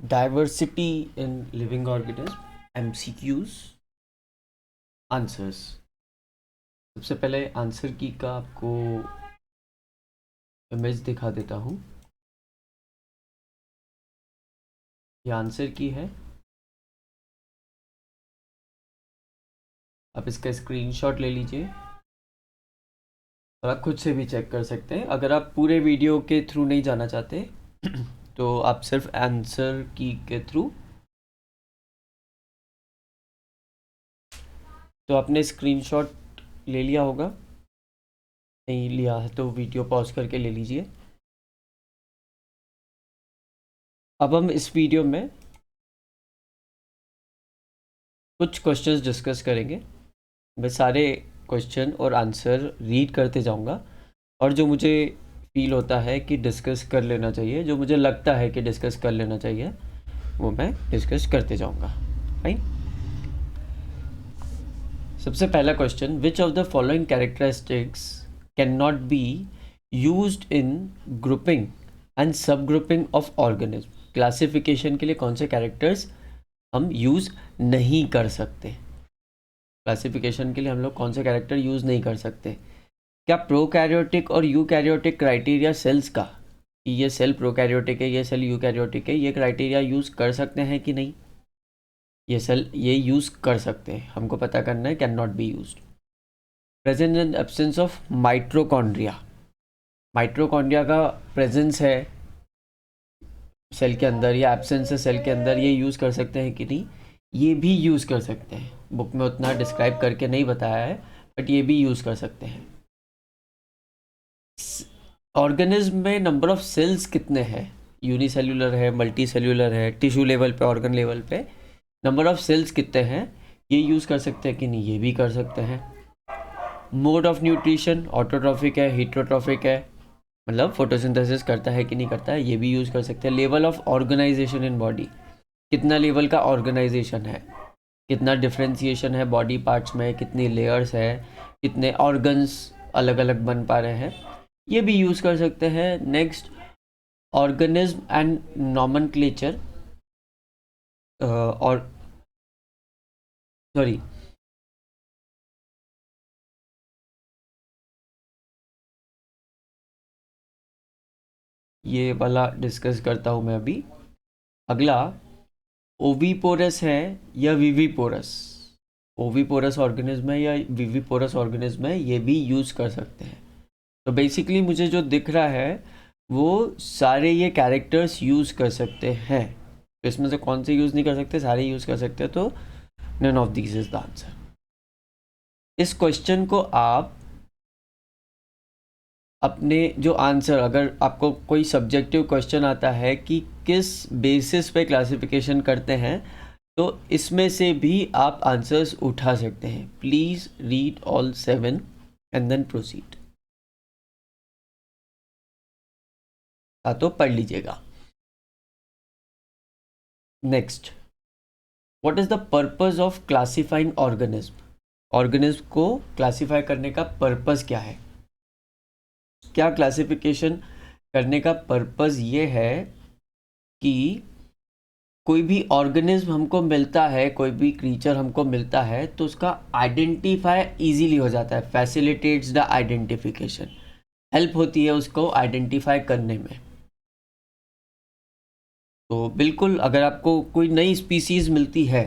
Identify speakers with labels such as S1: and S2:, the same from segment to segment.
S1: Diversity in living organism, MCQs, answers. सबसे पहले answer की का आपको इमेज दिखा देता हूँ। ये आंसर की है, आप इसका स्क्रीनशॉट ले लीजिए और आप खुद से भी चेक कर सकते हैं। अगर आप पूरे वीडियो के थ्रू नहीं जाना चाहते तो आप सिर्फ आंसर की के थ्रू, तो आपने स्क्रीनशॉट ले लिया होगा, नहीं लिया है तो वीडियो पॉज करके ले लीजिए। अब हम इस वीडियो में कुछ क्वेश्चंस डिस्कस करेंगे। मैं सारे क्वेश्चन और आंसर रीड करते जाऊंगा और जो मुझे फील होता है कि डिस्कस कर लेना चाहिए, जो मुझे लगता है कि डिस्कस कर लेना चाहिए, वो मैं डिस्कस करते जाऊंगा। फाइन। सबसे पहला question, which of the following characteristics can not be used in grouping and सब ग्रुपिंग ऑफ ऑर्गेनिज्म। क्लासिफिकेशन के लिए कौन से कैरेक्टर्स हम यूज़ नहीं कर सकते? क्लासिफिकेशन के लिए हम लोग कौन से कैरेक्टर यूज़ नहीं कर सकते? क्या प्रोकैरियोटिक और यूकैरियोटिक क्राइटेरिया सेल्स का, कि ये सेल प्रोकैरियोटिक है, ये सेल यूकैरियोटिक है, ये क्राइटेरिया यूज़ कर सकते हैं कि नहीं? ये सेल ये यूज़ कर सकते हैं, हमको पता करना है। Can not be used. Presence and absence of mitochondria, mitochondria का प्रेजेंस है सेल के अंदर या एब्सेंस है सेल के अंदर, ये यूज़ कर सकते हैं कि नहीं? ये भी यूज़ कर सकते हैं। बुक में उतना डिस्क्राइब करके नहीं बताया है, बट ये भी यूज़ कर सकते हैं। ऑर्गेनिज्म में नंबर ऑफ सेल्स कितने हैं? यूनिसेल्यूलर है, मल्टी सेल्यूलर है, टिश्यू लेवल पे, ऑर्गन लेवल पे नंबर ऑफ सेल्स कितने हैं, ये यूज़ कर सकते हैं कि नहीं? ये भी कर सकते हैं। मोड ऑफ न्यूट्रिशन, ऑटोट्रॉफिक है, हीट्रोट्रॉफिक है, मतलब फोटोसिंथेसिस करता है कि नहीं करता है, ये भी यूज़ कर सकते हैं। Level of organisation in body, कितना लेवल का ऑर्गेनाइजेशन है, कितना डिफ्रेंशिएशन है बॉडी पार्ट्स में, कितनी लेयर्स है, कितने ऑर्गन्स अलग अलग बन पा रहे हैं, ये भी यूज़ कर सकते हैं। नेक्स्ट, ऑर्गेनिज्म एंड नॉमेनक्लेचर, और सॉरी, ये वाला डिस्कस करता हूँ मैं अभी। अगला, ओवीपोरस है या विविपोरस, ओवीपोरस ऑर्गेनिज्म है या विविपोरस ऑर्गेनिज्म है, ये भी यूज़ कर सकते हैं। तो बेसिकली मुझे जो दिख रहा है वो सारे ये कैरेक्टर्स यूज़ कर सकते हैं। तो इसमें से कौन से यूज़ नहीं कर सकते? सारे यूज़ कर सकते हैं, तो none of these is the answer. इस क्वेश्चन को आप अपने जो आंसर, अगर आपको कोई सब्जेक्टिव क्वेश्चन आता है कि किस बेसिस पे क्लासिफिकेशन करते हैं, तो इसमें से भी आप आंसर्स उठा सकते हैं। Please read all 7 and then proceed. तो पढ़ लीजिएगा। Next, what is the purpose of classifying organism? Organism को क्लासीफाई करने का पर्पज़ क्या है? क्या क्लासिफिकेशन करने का पर्पज़ ये है कि कोई भी ऑर्गेनिज्म हमको मिलता है, कोई भी क्रीचर हमको मिलता है, तो उसका आइडेंटिफाई इजीली हो जाता है, फैसिलिटेट्स द आइडेंटिफिकेशन, हेल्प होती है उसको आइडेंटिफाई करने में। तो बिल्कुल, अगर आपको कोई नई स्पीसीज़ मिलती है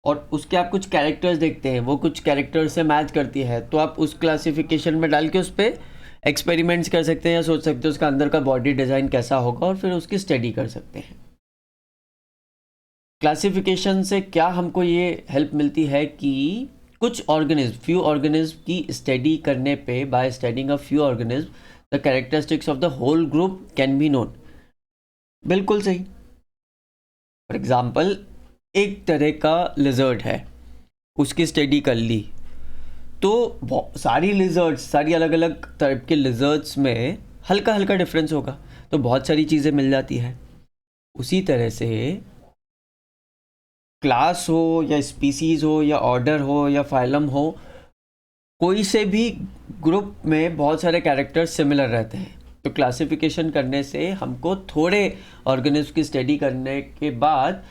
S1: और उसके आप कुछ कैरेक्टर्स देखते हैं, वो कुछ कैरेक्टर से मैच करती है, तो आप उस क्लासिफिकेशन में डाल के उस पर एक्सपेरिमेंट्स कर सकते हैं या सोच सकते हैं उसका अंदर का बॉडी डिज़ाइन कैसा होगा और फिर उसकी स्टडी कर सकते हैं। क्लासिफिकेशन से क्या हमको ये हेल्प मिलती है कि कुछ ऑर्गेनिज्म, फ्यू ऑर्गेनिज्म की स्टडी करने पे, by studying a few organism the characteristics of the whole group can be known. बिल्कुल सही। फॉर एग्जाम्पल, एक तरह का लिजर्ड है, उसकी स्टडी कर ली, तो सारी लिजर्ड्स, सारी अलग अलग टाइप के लिजर्ड्स में हल्का हल्का डिफरेंस होगा, तो बहुत सारी चीज़ें मिल जाती है। उसी तरह से क्लास हो या स्पीसीज हो या ऑर्डर हो या फाइलम हो, कोई से भी ग्रुप में बहुत सारे कैरेक्टर्स सिमिलर रहते हैं, तो क्लासिफिकेशन करने से हमको थोड़े ऑर्गेनिज्म की स्टडी करने के बाद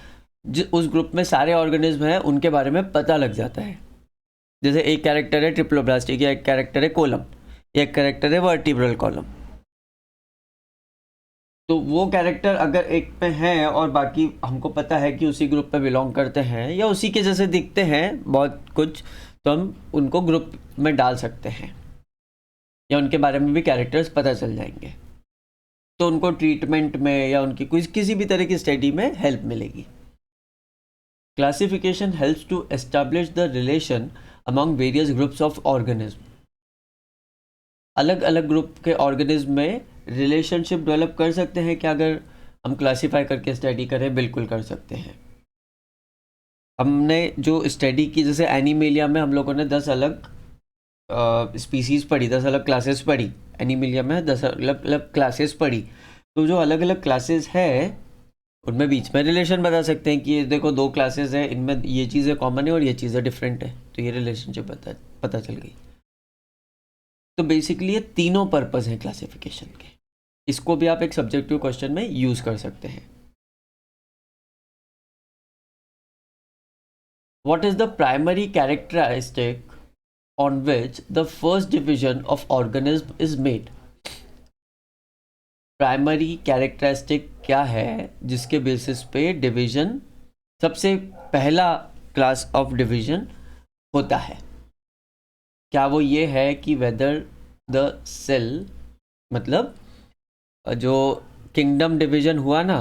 S1: उस ग्रुप में सारे ऑर्गेनिज्म हैं उनके बारे में पता लग जाता है। जैसे एक कैरेक्टर है ट्रिप्लोब्लास्टिक, या एक कैरेक्टर है कोलम, एक कैरेक्टर है वर्टिब्रल कॉलम। तो वो कैरेक्टर अगर एक में है और बाकी हमको पता है कि उसी ग्रुप में बिलोंग करते हैं या उसी के जैसे दिखते हैं बहुत कुछ, तो हम उनको ग्रुप में डाल सकते हैं या उनके बारे में भी कैरेक्टर्स पता चल जाएंगे। तो उनको ट्रीटमेंट में या उनकी किसी भी तरह की स्टडी में हेल्प मिलेगी। Classification helps to establish the relation among various groups of organism. अलग अलग ग्रुप के ऑर्गेनिज्म में रिलेशनशिप डेवलप कर सकते हैं क्या अगर हम क्लासीफाई करके स्टडी करें? बिल्कुल कर सकते हैं। हमने जो स्टडी की, जैसे एनिमेलिया में हम लोगों ने 10 अलग स्पीसीज़ पढ़ी, 10 अलग क्लासेस पढ़ी। एनिमेलिया में 10 अलग अलग क्लासेस पढ़ी। तो जो अलग अलग क्लासेस है उनमें बीच में रिलेशन बता सकते हैं कि ये देखो 2 क्लासेस है, इनमें ये चीज़ें कॉमन है और ये चीज़ें डिफरेंट है, तो ये रिलेशनशिप पता चल गई। तो बेसिकली ये तीनों पर्पस हैं क्लासिफिकेशन के। इसको भी आप एक सब्जेक्टिव क्वेश्चन में यूज़ कर सकते हैं। What is the primary characteristic on which the first division of organism is made? Primary characteristic क्या है जिसके बेसिस पे डिवीजन, सबसे पहला क्लास ऑफ डिवीजन होता है? क्या वो ये है कि वेदर द सेल, मतलब जो किंगडम डिवीजन हुआ ना,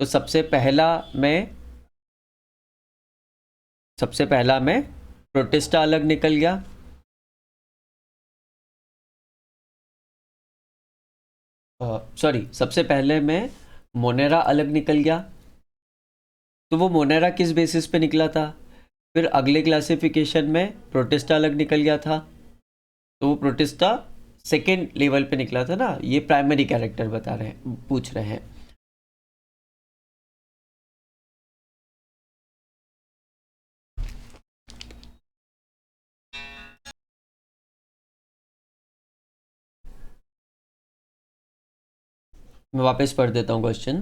S1: तो सबसे पहला में प्रोटिस्टा अलग निकल गया, सबसे पहले में मोनेरा अलग निकल गया। तो वो मोनेरा किस बेसिस पे निकला था? फिर अगले क्लासिफिकेशन में प्रोटिस्टा अलग निकल गया था, तो वो प्रोटिस्टा सेकेंड लेवल पे निकला था ना। ये प्राइमरी कैरेक्टर पूछ रहे हैं। मैं वापस पढ़ देता हूँ क्वेश्चन।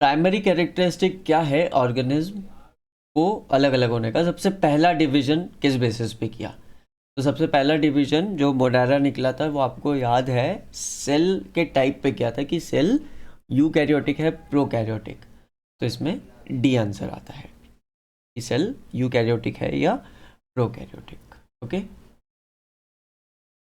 S1: प्राइमरी कैरेक्टरिस्टिक क्या है ऑर्गेनिज्म को अलग अलग होने का? सबसे पहला डिवीजन किस बेसिस पे किया? तो सबसे पहला डिवीजन जो मोनेरा निकला था वो आपको याद है सेल के टाइप पे किया था कि सेल यूकैरियोटिक है प्रोकैरियोटिक। तो इसमें डी आंसर आता है कि सेल यूकैरियोटिक है या प्रोकैरियोटिक। ओके।